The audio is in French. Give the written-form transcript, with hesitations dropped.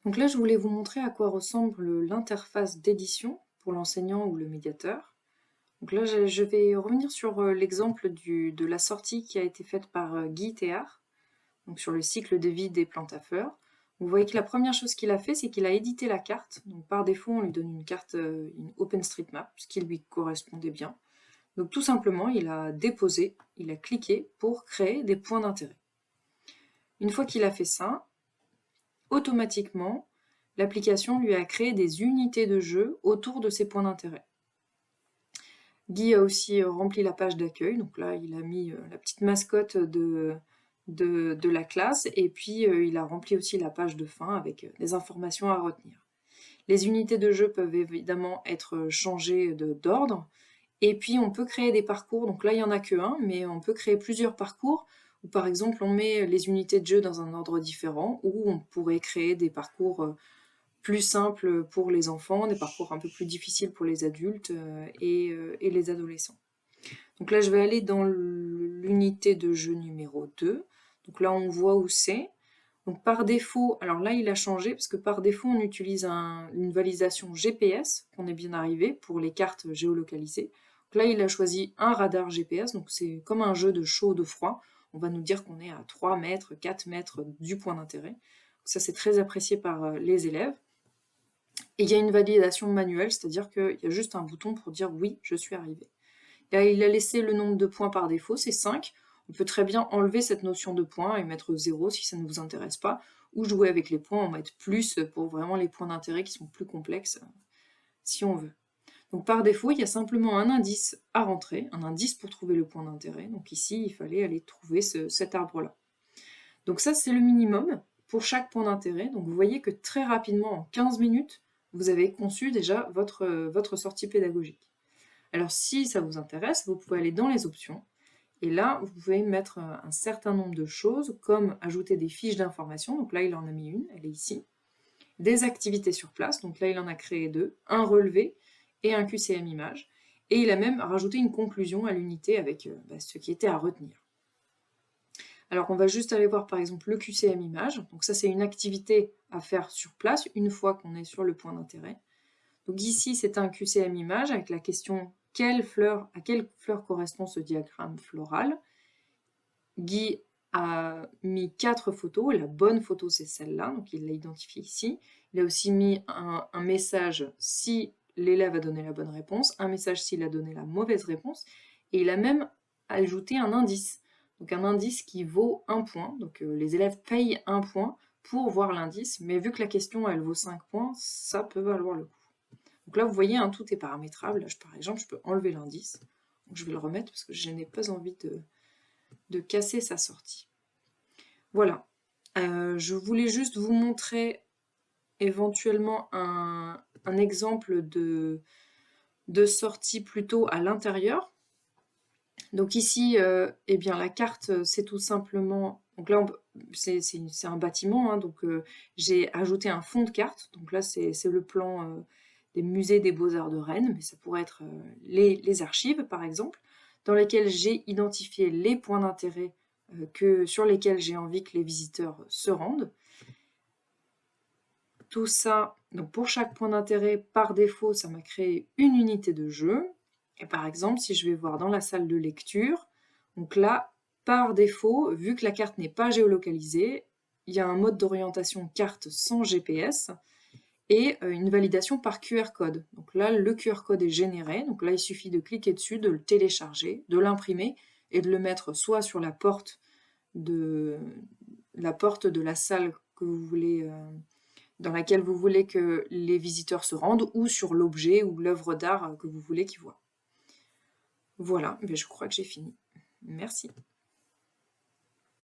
Donc là, je voulais vous montrer à quoi ressemble l'interface d'édition pour l'enseignant ou le médiateur. Donc là, je vais revenir sur l'exemple de la sortie qui a été faite par Guy Théard, donc sur le cycle de vie des plantes à fleurs. Vous voyez que la première chose qu'il a fait, c'est qu'il a édité la carte. Donc par défaut, on lui donne une carte, une OpenStreetMap, ce qui lui correspondait bien. Donc tout simplement, il a déposé, il a cliqué pour créer des points d'intérêt. Une fois qu'il a fait ça, automatiquement, l'application lui a créé des unités de jeu autour de ces points d'intérêt. Guy a aussi rempli la page d'accueil, donc là il a mis la petite mascotte de la classe, et puis il a rempli aussi la page de fin avec des informations à retenir. Les unités de jeu peuvent évidemment être changées d'ordre, et puis on peut créer des parcours, donc là il n'y en a que un, mais on peut créer plusieurs parcours, où par exemple on met les unités de jeu dans un ordre différent, ou on pourrait créer des parcours plus simples pour les enfants, des parcours un peu plus difficiles pour les adultes et les adolescents. Donc là, je vais aller dans l'unité de jeu numéro 2. Donc là, on voit où c'est. Donc par défaut, alors là, il a changé parce que par défaut, on utilise une validation GPS, qu'on est bien arrivé, pour les cartes géolocalisées. Donc là, il a choisi un radar GPS, donc c'est comme un jeu de chaud, de froid. On va nous dire qu'on est à 3 mètres, 4 mètres du point d'intérêt. Ça, c'est très apprécié par les élèves. Et il y a une validation manuelle, c'est-à-dire qu'il y a juste un bouton pour dire oui, je suis arrivé. Là, il a laissé le nombre de points par défaut, c'est 5. On peut très bien enlever cette notion de points et mettre 0 si ça ne vous intéresse pas, ou jouer avec les points, en mettre plus pour vraiment les points d'intérêt qui sont plus complexes, si on veut. Donc par défaut, il y a simplement un indice à rentrer, un indice pour trouver le point d'intérêt. Donc ici, il fallait aller trouver cet arbre-là. Donc ça, c'est le minimum pour chaque point d'intérêt. Donc vous voyez que très rapidement, en 15 minutes, vous avez conçu déjà votre sortie pédagogique. Alors si ça vous intéresse, vous pouvez aller dans les options, et là, vous pouvez mettre un certain nombre de choses, comme ajouter des fiches d'information, donc là il en a mis une, elle est ici, des activités sur place, donc là il en a créé 2, un relevé et un QCM image, et il a même rajouté une conclusion à l'unité avec ce qui était à retenir. Alors on va juste aller voir par exemple le QCM image, donc ça c'est une activité à faire sur place une fois qu'on est sur le point d'intérêt. Donc ici c'est un QCM image avec la question à quelle fleur correspond ce diagramme floral. Guy a mis 4 photos, la bonne photo c'est celle-là, donc il l'a identifiée ici. Il a aussi mis un message si l'élève a donné la bonne réponse, un message s'il a donné la mauvaise réponse, et il a même ajouté un indice. Donc un indice qui vaut 1 point, donc les élèves payent 1 point pour voir l'indice, mais vu que la question elle vaut 5 points, ça peut valoir le coup. Donc là vous voyez, hein, tout est paramétrable. Là, par exemple, je peux enlever l'indice, donc je vais le remettre parce que je n'ai pas envie de casser sa sortie. Voilà, je voulais juste vous montrer éventuellement un exemple de sortie plutôt à l'intérieur. Donc ici, eh bien, la carte, c'est tout simplement... Donc là, c'est un bâtiment, hein, donc j'ai ajouté un fond de carte. Donc là, c'est le plan des musées des beaux-arts de Rennes, mais ça pourrait être les archives, par exemple, dans lesquelles j'ai identifié les points d'intérêt sur lesquels j'ai envie que les visiteurs se rendent. Tout ça, donc pour chaque point d'intérêt, par défaut, ça m'a créé une unité de jeu. Et par exemple, si je vais voir dans la salle de lecture, donc là, par défaut, vu que la carte n'est pas géolocalisée, il y a un mode d'orientation carte sans GPS et une validation par QR code. Donc là, le QR code est généré. Donc là, il suffit de cliquer dessus, de le télécharger, de l'imprimer et de le mettre soit sur la porte de la salle que vous voulez, dans laquelle vous voulez que les visiteurs se rendent, ou sur l'objet ou l'œuvre d'art que vous voulez qu'ils voient. Voilà, mais je crois que j'ai fini. Merci.